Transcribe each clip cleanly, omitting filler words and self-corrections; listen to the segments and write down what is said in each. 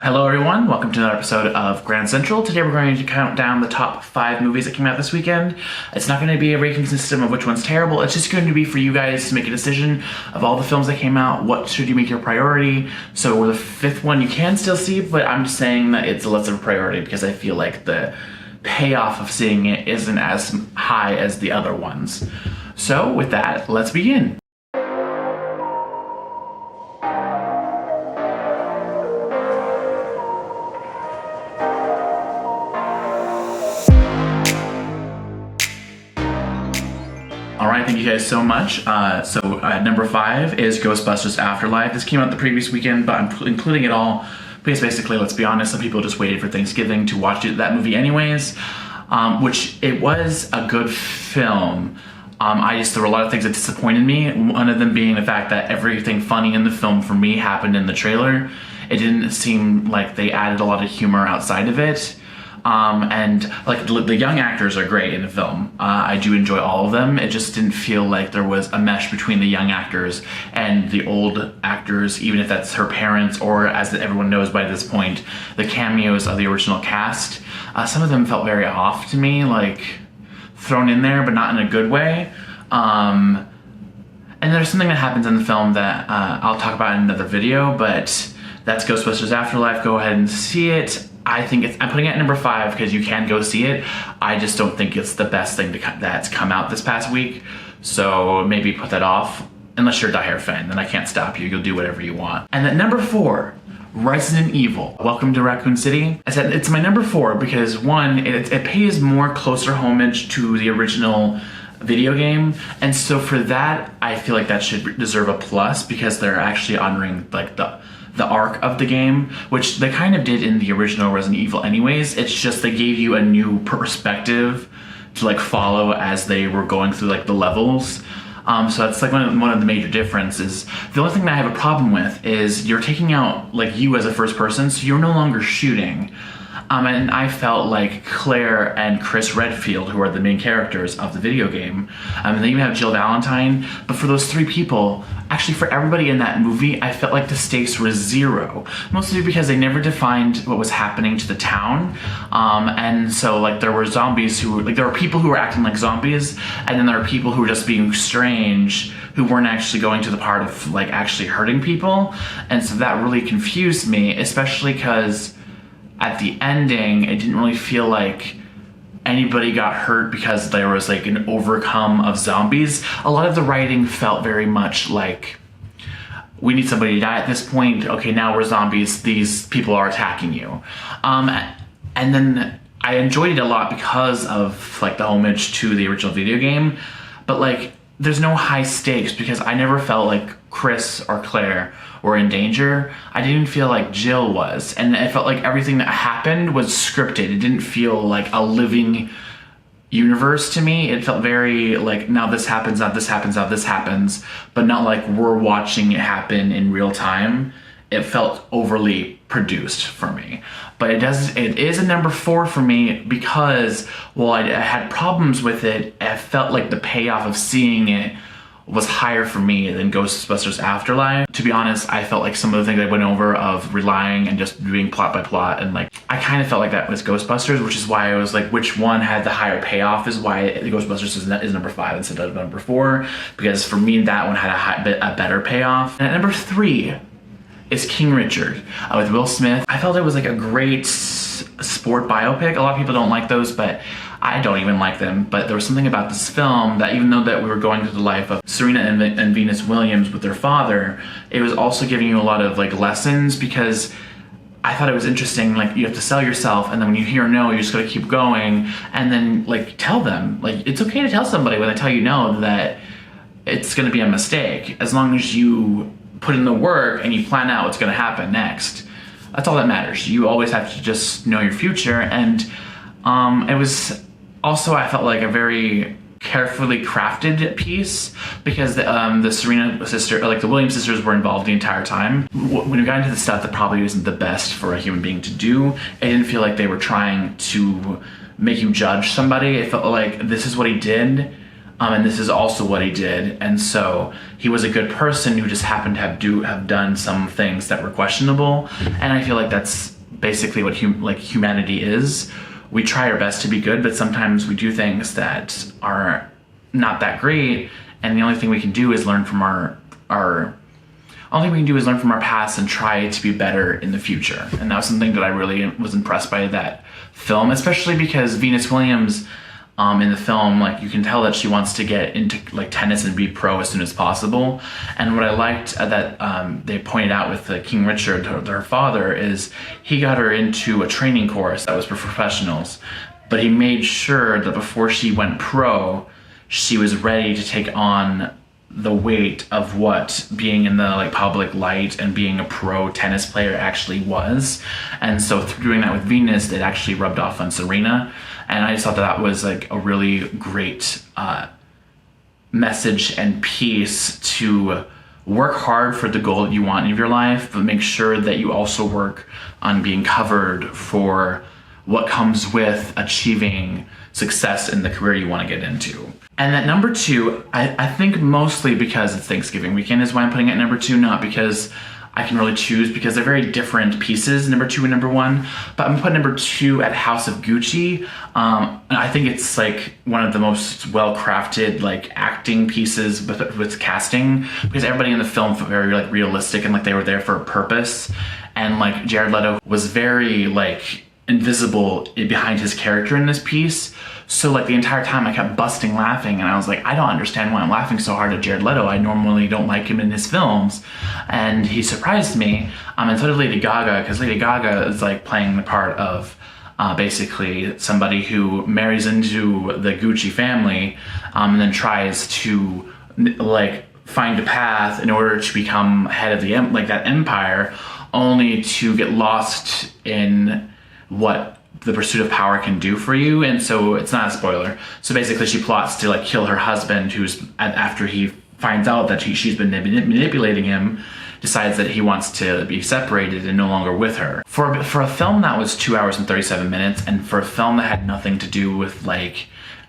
Hello everyone, welcome to another episode of Grand Central. Today we're going to count down the top 5 movies that came out this weekend. It's not going to be a ranking system of which one's terrible, it's just going to be for you guys to make a decision of all the films that came out, what should you make your priority. So the 5th one you can still see, but I'm just saying that it's less of a priority because I feel like the payoff of seeing it isn't as high as the other ones. So with that, let's begin. Alright, thank you guys so much. Number 5 is Ghostbusters Afterlife. This came out the previous weekend, but I'm including it all because basically, let's be honest, some people just waited for Thanksgiving to watch that movie anyways, which it was a good film. There were a lot of things that disappointed me, one of them being the fact that everything funny in the film for me happened in the trailer. It didn't seem like they added a lot of humor outside of it. And like the young actors are great in the film. I do enjoy all of them. It just didn't feel like there was a mesh between the young actors and the old actors, even if that's her parents or, as everyone knows by this point, the cameos of the original cast. Some of them felt very off to me, like thrown in there, but not in a good way. And there's something that happens in the film that I'll talk about in another video, but that's Ghostbusters Afterlife. Go ahead and see it. I'm putting it at number 5 because you can go see it. I just don't think it's the best thing that's come out this past week. So maybe put that off. Unless you're a diehard fan, then I can't stop you. You'll do whatever you want. And at number 4, Resident Evil. Welcome to Raccoon City. I said it's my number 4 because one, it pays more closer homage to the original video game, and so for that, I feel like that should deserve a plus because they're actually honoring like the arc of the game, which they kind of did in the original Resident Evil anyways. It's just they gave you a new perspective to like follow as they were going through like the levels. So that's like one of the major differences. The only thing that I have a problem with is you're taking out like you as a first person, so you're no longer shooting. And I felt like Claire and Chris Redfield, who are the main characters of the video game, and then you have Jill Valentine, but for those 3 people, actually for everybody in that movie, I felt like the stakes were 0. Mostly because they never defined what was happening to the town. And so like there were zombies there were people who were acting like zombies, and then there were people who were just being strange, who weren't actually going to the part of like actually hurting people. And so that really confused me, especially because at the ending, it didn't really feel like anybody got hurt because there was like an overcome of zombies. A lot of the writing felt very much like, we need somebody to die at this point. Okay, now we're zombies. These people are attacking you. And then I enjoyed it a lot because of like the homage to the original video game. But like, there's no high stakes because I never felt like Chris or Claire were in danger. I didn't feel like Jill was, and it felt like everything that happened was scripted. It didn't feel like a living universe to me. It felt very like, now this happens, now this happens, now this happens, but not like we're watching it happen in real time. It felt overly produced for me. But it is a number 4 for me because while I had problems with it, I felt like the payoff of seeing it was higher for me than Ghostbusters Afterlife. To be honest, I felt like some of the things I went over of relying and just doing plot by plot, and like I kind of felt like that was Ghostbusters, which is why I was like, which one had the higher payoff is why Ghostbusters is number 5 instead of number 4, because for me that one had a better payoff. And at number 3 is King Richard with Will Smith. I felt it was like a great sport biopic. A lot of people don't like those, but I don't even like them. But there was something about this film that even though that we were going through the life of Serena and Venus Williams with their father, it was also giving you a lot of like lessons, because I thought it was interesting, like you have to sell yourself, and then when you hear no, you just gotta keep going, and then like tell them, like it's okay to tell somebody when they tell you no that it's gonna be a mistake, as long as you put in the work and you plan out what's gonna happen next. That's all that matters. You always have to just know your future. And it was also, I felt like a very carefully crafted piece, because the Serena sister, like the Williams sisters, were involved the entire time. When we got into the stuff that probably isn't the best for a human being to do, it didn't feel like they were trying to make you judge somebody. It felt like this is what he did. And this is also what he did. And so he was a good person who just happened to have done some things that were questionable. And I feel like that's basically what humanity is. We try our best to be good, but sometimes we do things that are not that great. And the only thing we can do is learn from our past and try to be better in the future. And that was something that I really was impressed by that film, especially because Venus Williams in the film, like, you can tell that she wants to get into like tennis and be pro as soon as possible. And what I liked that they pointed out with King Richard, her father, is he got her into a training course that was for professionals, but he made sure that before she went pro, she was ready to take on the weight of what being in the like public light and being a pro tennis player actually was. And so through doing that with Venus, it actually rubbed off on Serena. And I just thought that was like a really great message and piece to work hard for the goal that you want in your life, but make sure that you also work on being covered for what comes with achieving success in the career you want to get into. And at number 2, I think mostly because it's Thanksgiving weekend is why I'm putting it at number 2, not because I can really choose, because they're very different pieces, number 2 and number 1. But I'm putting number 2 at House of Gucci. I think it's like one of the most well-crafted like acting pieces with casting, because everybody in the film felt very like realistic and like they were there for a purpose. And like Jared Leto was very like invisible behind his character in this piece. So like the entire time I kept busting laughing, and I was like, I don't understand why I'm laughing so hard at Jared Leto. I normally don't like him in his films. And he surprised me. And so did Lady Gaga, because Lady Gaga is like playing the part of basically somebody who marries into the Gucci family and then tries to like find a path in order to become head of that empire, only to get lost in what the pursuit of power can do for you. And so it's not a spoiler. So basically she plots to like kill her husband, who's, after he finds out that she's been manipulating him, decides that he wants to be separated and no longer with her. For a film that was 2 hours and 37 minutes, and for a film that had nothing to do with like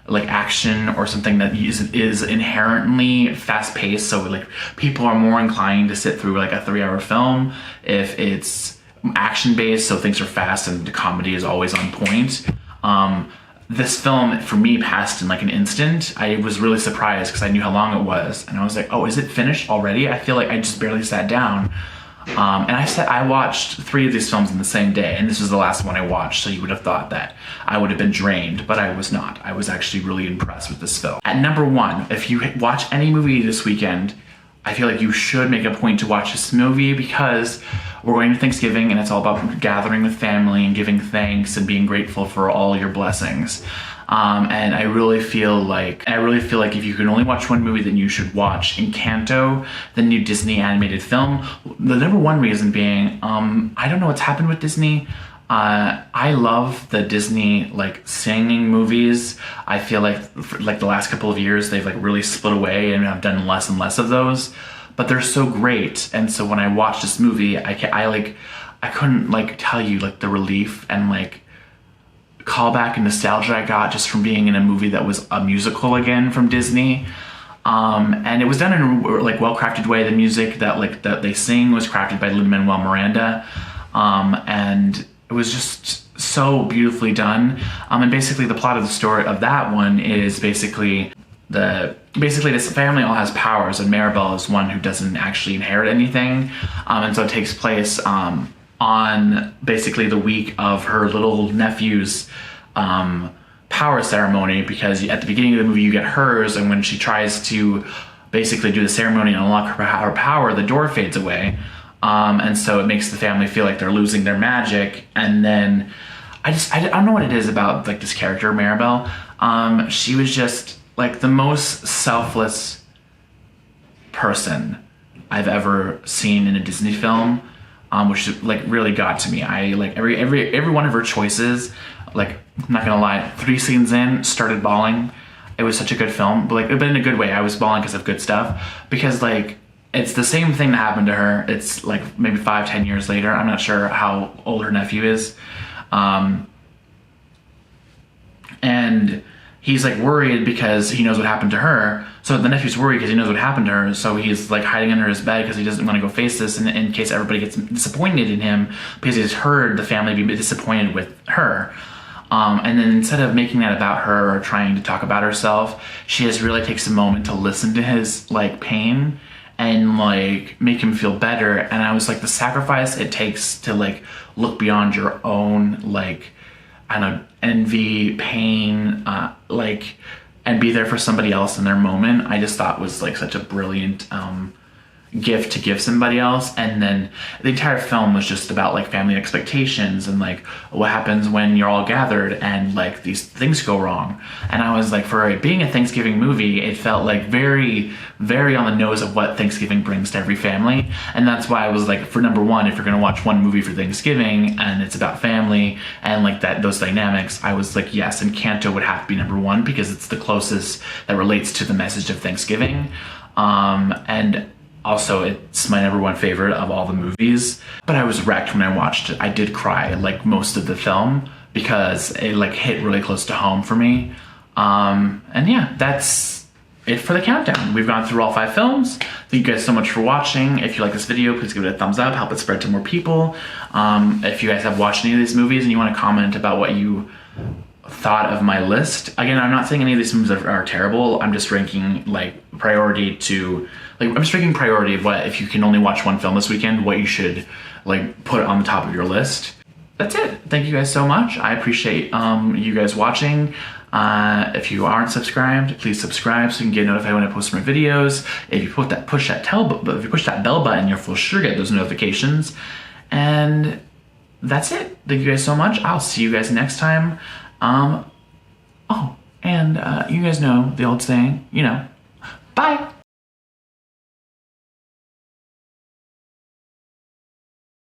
action or something that is inherently fast-paced, so like people are more inclined to sit through like a 3-hour film if it's action-based, so things are fast and the comedy is always on point. This film, for me, passed in like an instant. I was really surprised because I knew how long it was, and I was like, oh, is it finished already? I feel like I just barely sat down. And I watched 3 of these films in the same day, and this was the last one I watched, so you would have thought that I would have been drained, but I was not. I was actually really impressed with this film. At number 1, if you watch any movie this weekend, I feel like you should make a point to watch this movie, because we're going to Thanksgiving and it's all about gathering with family and giving thanks and being grateful for all your blessings. And I really feel like if you can only watch one movie, then you should watch Encanto, the new Disney animated film. The number 1 reason being, I don't know what's happened with Disney. I love the Disney like singing movies. I feel like the last couple of years they've like really split away and have done less and less of those, but they're so great. And so when I watched this movie, I couldn't like tell you like the relief and like callback and nostalgia I got just from being in a movie that was a musical again from Disney. And it was done in a like well-crafted way. The music that they sing was crafted by Lin-Manuel Miranda, and it was just so beautifully done. And basically the plot of the story of that one is basically this family all has powers, and Maribel is one who doesn't actually inherit anything. And so it takes place on basically the week of her little nephew's power ceremony, because at the beginning of the movie you get hers, and when she tries to basically do the ceremony and unlock her power, the door fades away. And so it makes the family feel like they're losing their magic. And then I don't know what it is about like this character Maribel. She was just like the most selfless person I've ever seen in a Disney film, which like really got to me. I like every one of her choices. Like, I'm not gonna lie, 3 scenes in, started bawling. It was such a good film, but in a good way. I was bawling because of good stuff, because like it's the same thing that happened to her. It's like maybe 5-10 years later. I'm not sure how old her nephew is. And he's like worried because he knows what happened to her. So the nephew's worried because he knows what happened to her. So he's like hiding under his bed because he doesn't want to go face this in case everybody gets disappointed in him because he's heard the family be disappointed with her. And then instead of making that about her or trying to talk about herself, she just really takes a moment to listen to his like pain and like make him feel better. And I was like, the sacrifice it takes to like look beyond your own like, I don't know, envy, pain, like, and be there for somebody else in their moment, I just thought was like such a brilliant gift to give somebody else. And then the entire film was just about like family expectations and like what happens when you're all gathered and like these things go wrong. And I was like, for it being a Thanksgiving movie, it felt like very, very on the nose of what Thanksgiving brings to every family. And that's why I was like, for number one, if you're gonna watch one movie for Thanksgiving and it's about family and like that, those dynamics, I was like, yes, Encanto would have to be number one because it's the closest that relates to the message of Thanksgiving. And also, it's my number one favorite of all the movies, but I was wrecked when I watched it. I did cry like most of the film because it like hit really close to home for me. And yeah, that's it for the countdown. We've gone through all 5 films. Thank you guys so much for watching. If you like this video, please give it a thumbs up, help it spread to more people. If you guys have watched any of these movies and you want to comment about what you thought of my list. Again, I'm not saying any of these movies are terrible. I'm just ranking like priority to like, I'm just ranking priority of what, if you can only watch one film this weekend, what you should like put on the top of your list. That's it. Thank you guys so much. I appreciate you guys watching. If you aren't subscribed, please subscribe so you can get notified when I post my videos. If you push that bell button, you'll for sure get those notifications. And that's it. Thank you guys so much. I'll see you guys next time. You guys know the old saying, you know, bye.